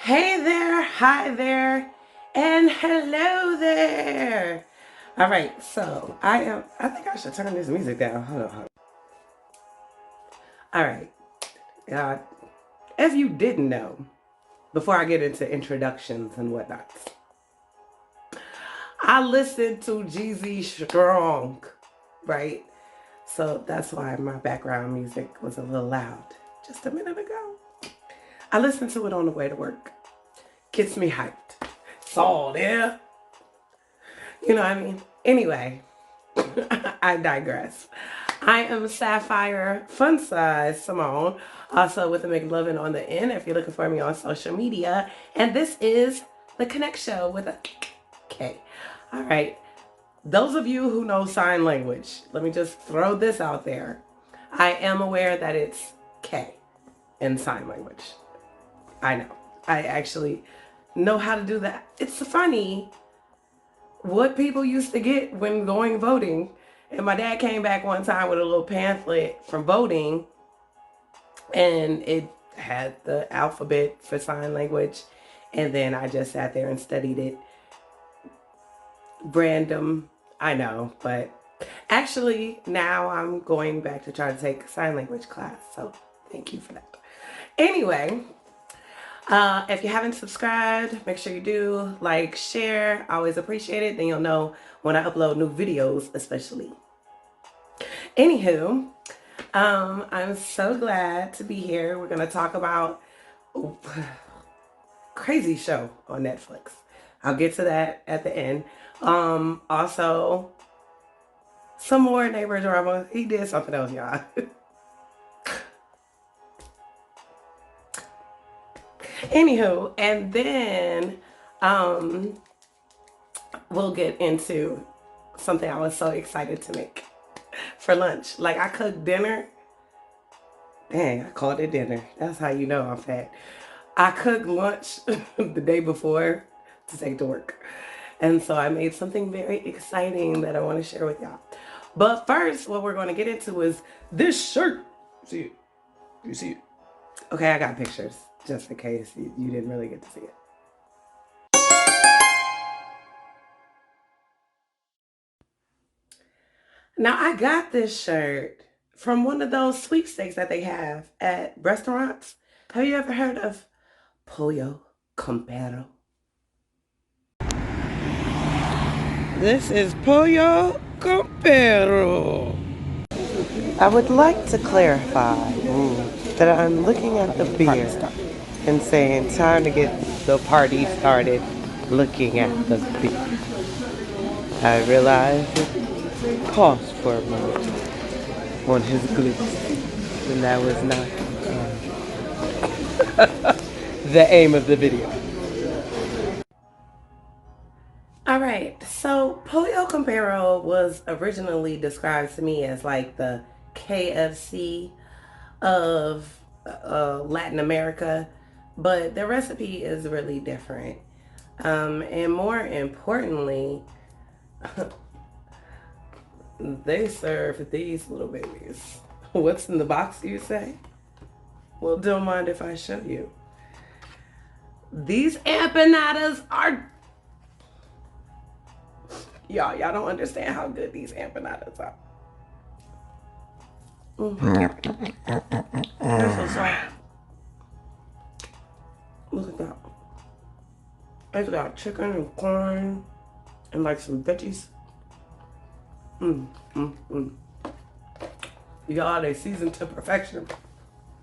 Hey there, hi there, and hello there. All right, so I think I should turn this music down. Hold on. All right, uh, as you didn't know, before I get into introductions and whatnot, I listened to Jeezy Strong, right? So that's why my background music was a little loud just a minute ago. I listened to it on the way to work. Gets me hyped. It's all there. You know what I mean? Anyway, I digress. I am Sapphire Fun Size Simone, also with a McLovin on the end if you're looking for me on social media. And this is the Konnect Show with a K. All right. Those of you who know sign language, let me just throw this out there. I am aware that it's K in sign language. I know. I actually know how to do that. It's funny what people used to get when going voting. And my dad came back one time with a little pamphlet from voting, and it had the alphabet for sign language. And then I just sat there and studied it. Random, I know, but actually now I'm going back to try to take a sign language class. So thank you for that. Anyway, if you haven't subscribed, make sure you do. Like, share. I always appreciate it. Then you'll know when I upload new videos, especially. Anywho, I'm so glad to be here. We're going to talk about crazy show on Netflix. I'll get to that at the end. Also, some more neighbor drama. He did something else, y'all. Anywho, and then we'll get into something I was so excited to make for lunch. Like, I cooked dinner. Dang, I called it dinner. That's how you know I'm fat. I cooked lunch the day before to take to work. And so I made something very exciting that I want to share with y'all. But first, what we're going to get into is this shirt. See it? You see it? Okay, I got pictures just in case you didn't really get to see it. Now, I got this shirt from one of those sweepstakes that they have at restaurants. Have you ever heard of Pollo Campero? This is Pollo Campero. I would like to clarify that I'm looking at the beer and saying time to get the party started looking at the beer. I realized it paused for a moment on his glutes, and that was not the aim of the video. All right, so Pollo Campero was originally described to me as like the KFC of Latin America, but the recipe is really different. And more importantly, they serve these little babies. What's in the box, you say? Well, don't mind if I show you. These empanadas are... Y'all don't understand how good these empanadas are. They're so soft. Look at that. It's got chicken and corn and like some veggies. Y'all, they seasoned to perfection.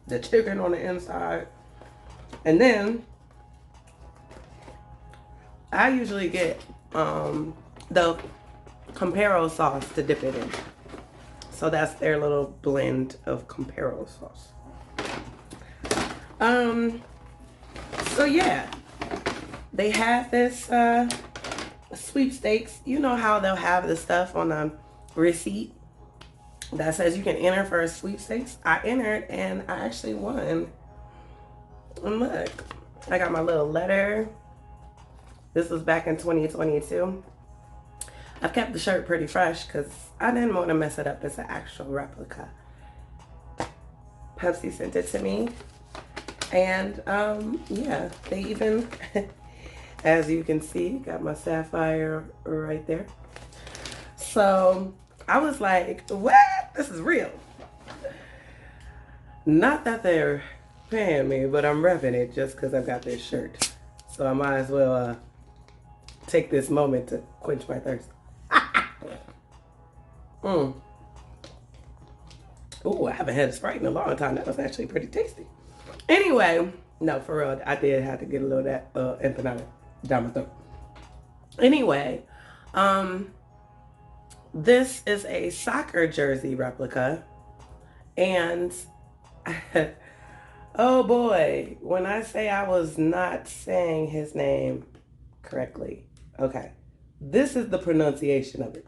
The chicken on the inside. And then I usually get the Campero sauce to dip it in. So that's their little blend of Campero sauce. So yeah, they have this sweepstakes. You know how they'll have the stuff on the receipt that says you can enter for a sweepstakes. I entered and I actually won. And look, I got my little letter. This was back in 2022. I've kept the shirt pretty fresh because I didn't want to mess it up. It's an actual replica. Pepsi sent it to me. And yeah, they even, as you can see, got my sapphire right there. So I was like, what? This is real. Not that they're paying me, but I'm repping it just because I've got this shirt. So I might as well take this moment to quench my thirst. Mm. Ooh, I haven't had a Sprite in a long time. That was actually pretty tasty. Anyway, no, for real, I did have to get a little of that empanada down my throat. Anyway, this is a soccer jersey replica, and oh boy, when I say I was not saying his name correctly, okay, this is the pronunciation of it.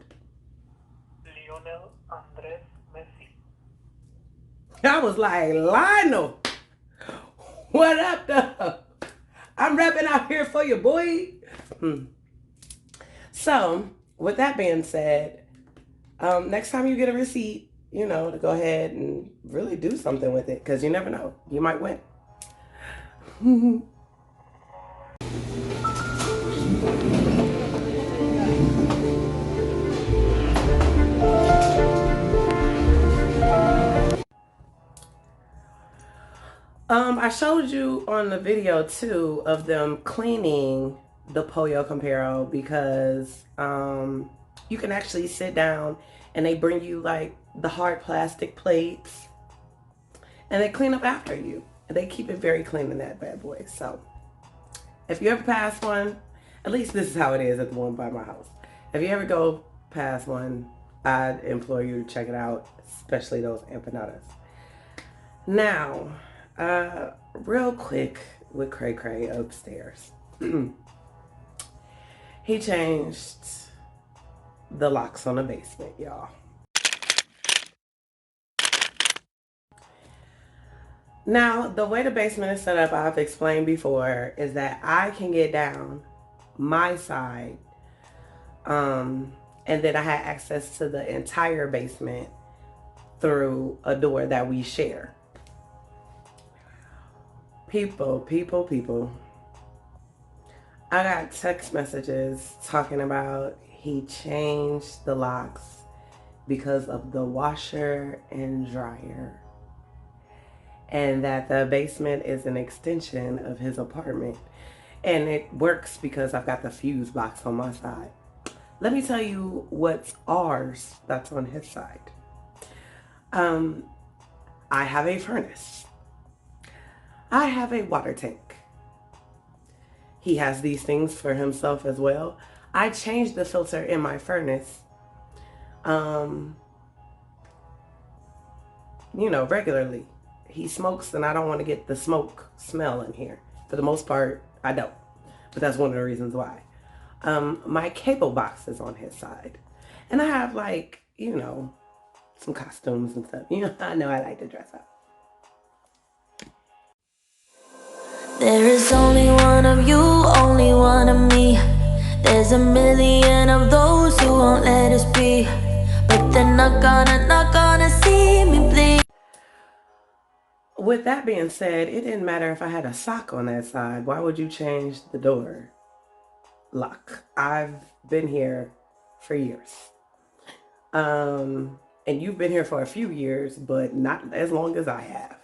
Lionel Andres Messi. I was like, Lionel, what up, though? I'm rapping out here for you, boy. So, with that being said, next time you get a receipt, you know, to go ahead and really do something with it, because you never know. You might win. I showed you on the video too of them cleaning the Pollo Campero because you can actually sit down and they bring you like the hard plastic plates and they clean up after you. And they keep it very clean in that bad boy. So if you ever pass one, at least this is how it is at the one by my house. If you ever go past one, I'd implore you to check it out, especially those empanadas. Now, real quick with Cray Cray upstairs. He changed the locks on the basement, y'all. Now, the way the basement is set up, I've explained before, is that I can get down my side, and then I had access to the entire basement through a door that we share. People. I got text messages talking about he changed the locks because of the washer and dryer. And that the basement is an extension of his apartment. And it works because I've got the fuse box on my side. Let me tell you what's ours that's on his side. I have a furnace. I have a water tank. He has these things for himself as well. I changed the filter in my furnace, you know, regularly. He smokes and I don't want to get the smoke smell in here. For the most part, I don't. But that's one of the reasons why. My cable box is on his side. And I have like, you know, some costumes and stuff. You know, I like to dress up. There is only one of you, only one of me. There's a million of those who won't let us be, but they're not gonna see me bleed. With that being said, it didn't matter if I had a sock on that side. Why would you change the door lock? I've been here for years. And you've been here for a few years, but not as long as I have.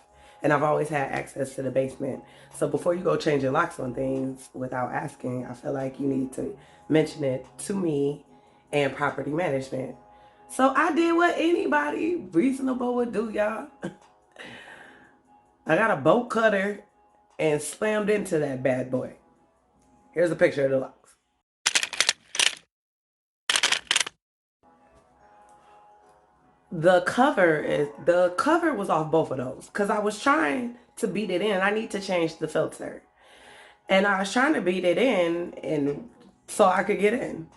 And I've always had access to the basement. So before you go change your locks on things without asking, I feel like you need to mention it to me and property management. So I did what anybody reasonable would do, y'all. I got a bolt cutter and slammed into that bad boy. Here's a picture of the locks. The cover was off both of those because I was trying to beat it in. I need to change the filter. And I was trying to beat it in and so I could get in.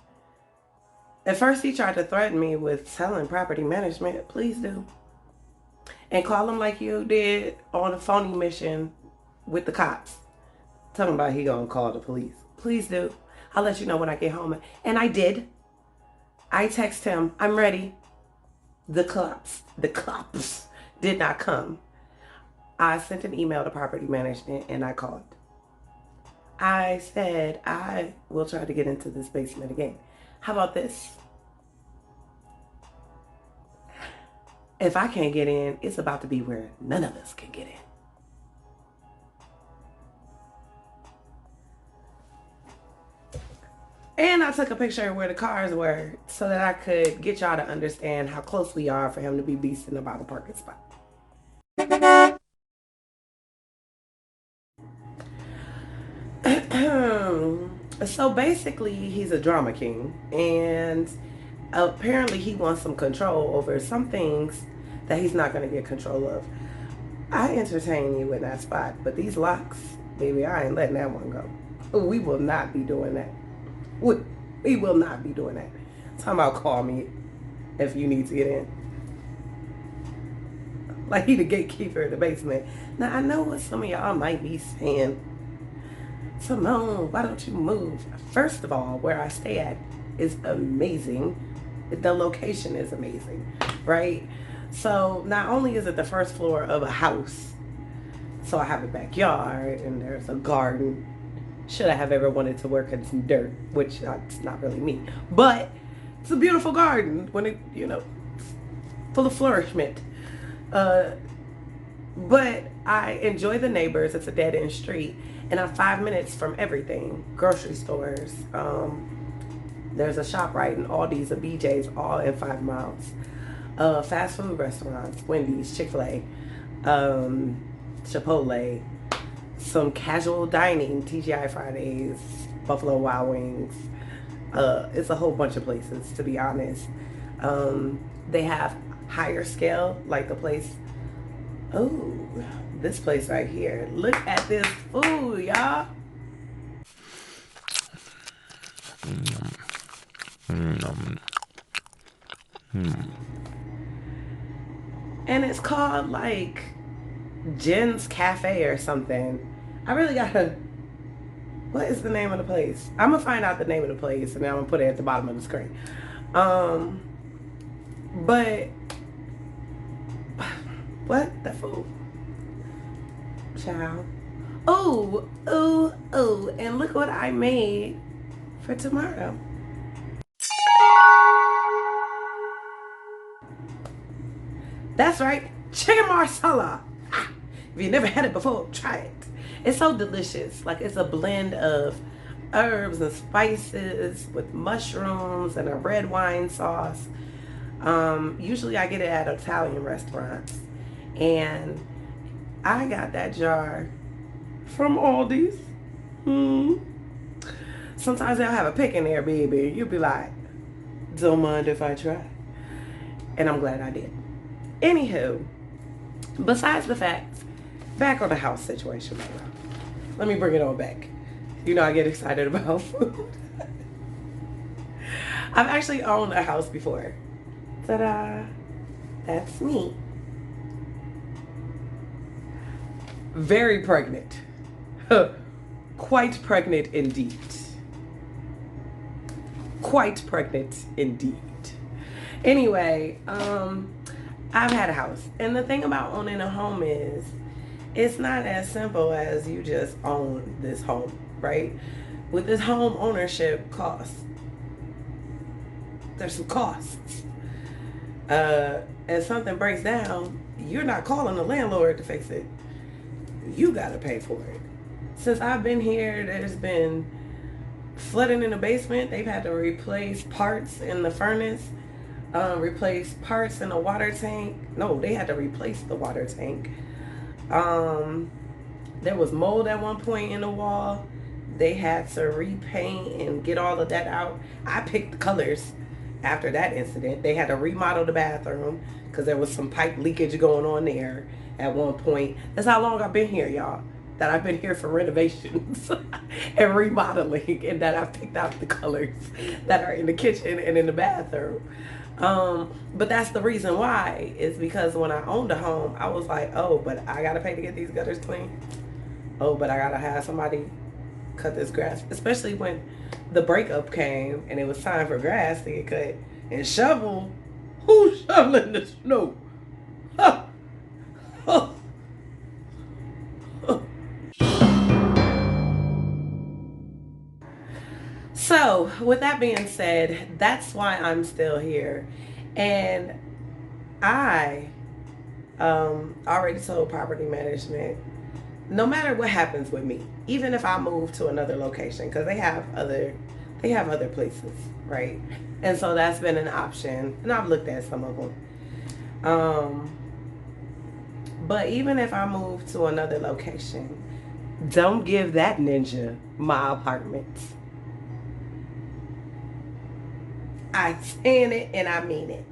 At first he tried to threaten me with telling property management, please do. And call them like you did on a phony mission with the cops. Talking about he gonna call the police. Please do. I'll let you know when I get home. And I did. I text him, I'm ready. The cops did not come. I sent an email to property management and I called. I said, I will try to get into this basement again. How about this? If I can't get in, it's about to be where none of us can get in. And I took a picture of where the cars were so that I could get y'all to understand how close we are for him to be beasting about a parking spot. So basically, he's a drama king, and apparently he wants some control over some things that he's not going to get control of. I entertain you in that spot, but these locks, baby, I ain't letting that one go. We will not be doing that. We will not be doing that. Talking about call me if you need to get in. Like he the gatekeeper of the basement. Now I know what some of y'all might be saying. Simone, why don't you move? First of all, where I stay at is amazing. The location is amazing, right? So not only is it the first floor of a house, so I have a backyard and there's a garden. Should I have ever wanted to work in some dirt, which it's not really me, but it's a beautiful garden when it, full of flourishment. But I enjoy the neighbors. It's a dead end street, and I'm 5 minutes from everything. Grocery stores. There's a ShopRite and Aldi's and BJ's all in 5 miles. Fast food restaurants, Wendy's, Chick-fil-A, Chipotle, some casual dining, TGI Fridays, Buffalo Wild Wings. It's a whole bunch of places, to be honest. They have higher scale, like the place. Oh, this place right here. Look at this food, y'all. And it's called like Jen's Cafe or something. I really gotta. What is the name of the place? I'm gonna find out the name of the place and then I'm gonna put it at the bottom of the screen. But what the food? Child. Oh, and look what I made for tomorrow. That's right, chicken marsala. If you never had it before, try it. It's so delicious. Like it's a blend of herbs and spices with mushrooms and a red wine sauce. Usually I get it at Italian restaurants. And I got that jar from Aldi's. Sometimes they'll have a pick in there, baby. You'll be like, don't mind if I try. And I'm glad I did. Anywho, besides the fact, back on the house situation right now. Let me bring it on back. You know I get excited about food. I've actually owned a house before. Ta-da! That's me. Very pregnant. Quite pregnant indeed. Quite pregnant indeed. Anyway, I've had a house. And the thing about owning a home is it's not as simple as you just own this home, right? With this home ownership costs. There's some costs. If something breaks down, you're not calling the landlord to fix it. You gotta pay for it. Since I've been here, there's been flooding in the basement. They've had to replace parts in the furnace, replace parts in the water tank. No, they had to replace the water tank. There was mold at one point in the wall. They had to repaint and get all of that out. I picked the colors after that incident. They had to remodel the bathroom because there was some pipe leakage going on there at one point. That's how long I've been here, y'all. That I've been here for renovations and remodeling, and that I've picked out the colors that are in the kitchen and in the bathroom. But that's the reason why, is because when I owned a home, I was like, oh, but I gotta pay to get these gutters clean. Oh, but I gotta have somebody cut this grass, especially when the breakup came and it was time for grass to get cut and shovel. Who's shoveling the snow? So, with that being said, that's why I'm still here. And I already told property management, no matter what happens with me, even if I move to another location, because they have other places, right? And so that's been an option, and I've looked at some of them. But even if I move to another location, don't give that ninja my apartment. I stand it and I mean it.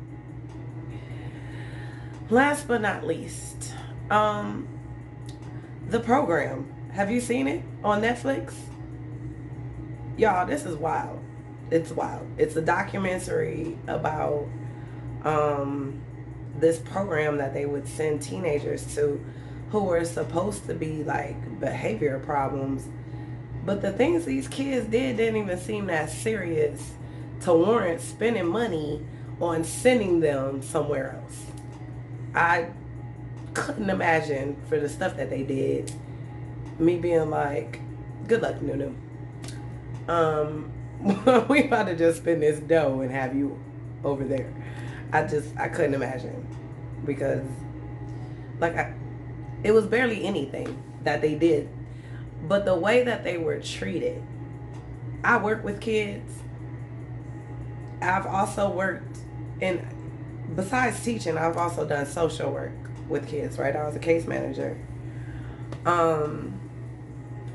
Last but not least, the program. Have you seen it on Netflix? Y'all, this is wild. It's wild. It's a documentary about this program that they would send teenagers to who were supposed to be like behavior problems. But the things these kids didn't even seem that serious to warrant spending money on sending them somewhere else. I couldn't imagine for the stuff that they did, me being like, good luck, Nunu. We about to just spend this dough and have you over there. I couldn't imagine because it was barely anything that they did, but the way that they were treated. I work with kids. I've also worked in, besides teaching, I've also done social work with kids, right? I was a case manager. And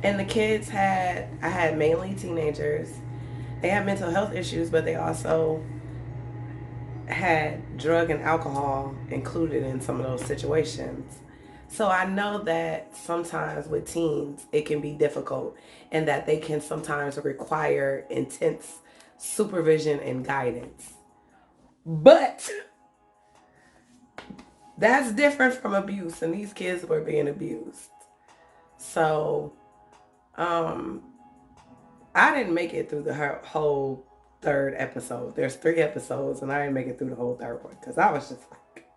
the kids I had mainly teenagers. They had mental health issues, but they also had drug and alcohol included in some of those situations. So I know that sometimes with teens, it can be difficult and that they can sometimes require intense supervision and guidance. But that's different from abuse, and these kids were being abused. So, I didn't make it through the whole third episode. There's 3 episodes, and I didn't make it through the whole third one because I was just like,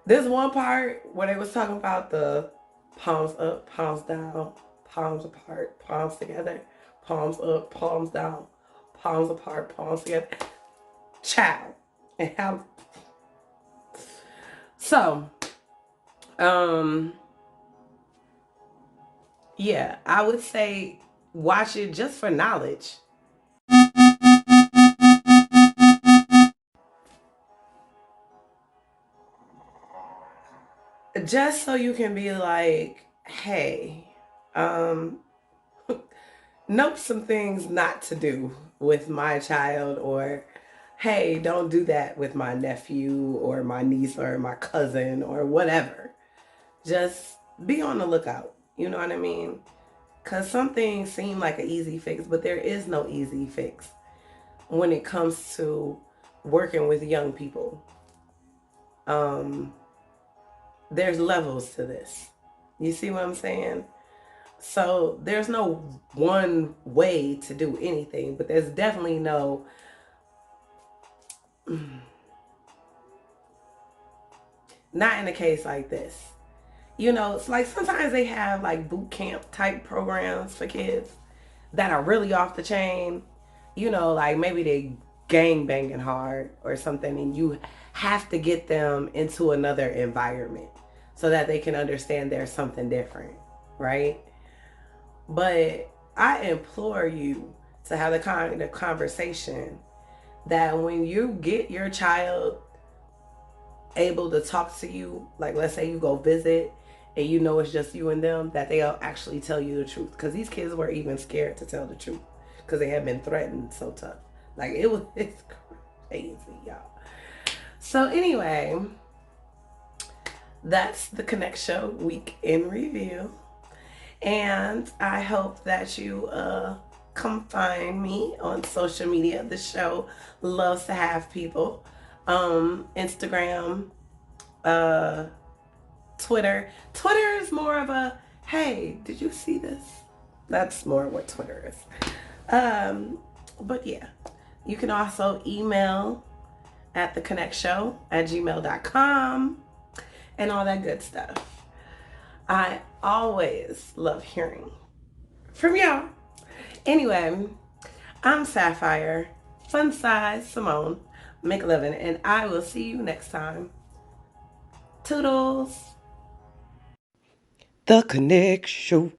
this one part where they was talking about the palms up, palms down, palms apart, palms together, palms up, palms down, palms apart, palms together. Child. And how. So, yeah, I would say watch it just for knowledge. Just so you can be like, hey, um, note some things not to do with my child, or hey, don't do that with my nephew or my niece or my cousin or whatever. Just be on the lookout. You know what I mean? Because some things seem like an easy fix, but there is no easy fix when it comes to working with young people. There's levels to this. You see what I'm saying? So there's no one way to do anything, but there's definitely no not in a case like this. You know, it's like sometimes they have like boot camp type programs for kids that are really off the chain. You know, like maybe they gang banging hard or something, and you have to get them into another environment so that they can understand there's something different, right? But I implore you to have the kind of conversation that when you get your child able to talk to you, like let's say you go visit and you know it's just you and them, that they'll actually tell you the truth. Because these kids were even scared to tell the truth because they had been threatened so tough. Like it's crazy, y'all. So anyway, that's the Konnect Show week in review. And I hope that you come find me on social media. The show loves to have people. Instagram, Twitter. Twitter is more of a, hey, did you see this? That's more what Twitter is. But yeah, you can also email at thekonnectshow@gmail.com and all that good stuff. I always love hearing from y'all. Anyway, I'm Sapphire, Fun Size Simone, make a living, and I will see you next time. Toodles. The Konnect Show.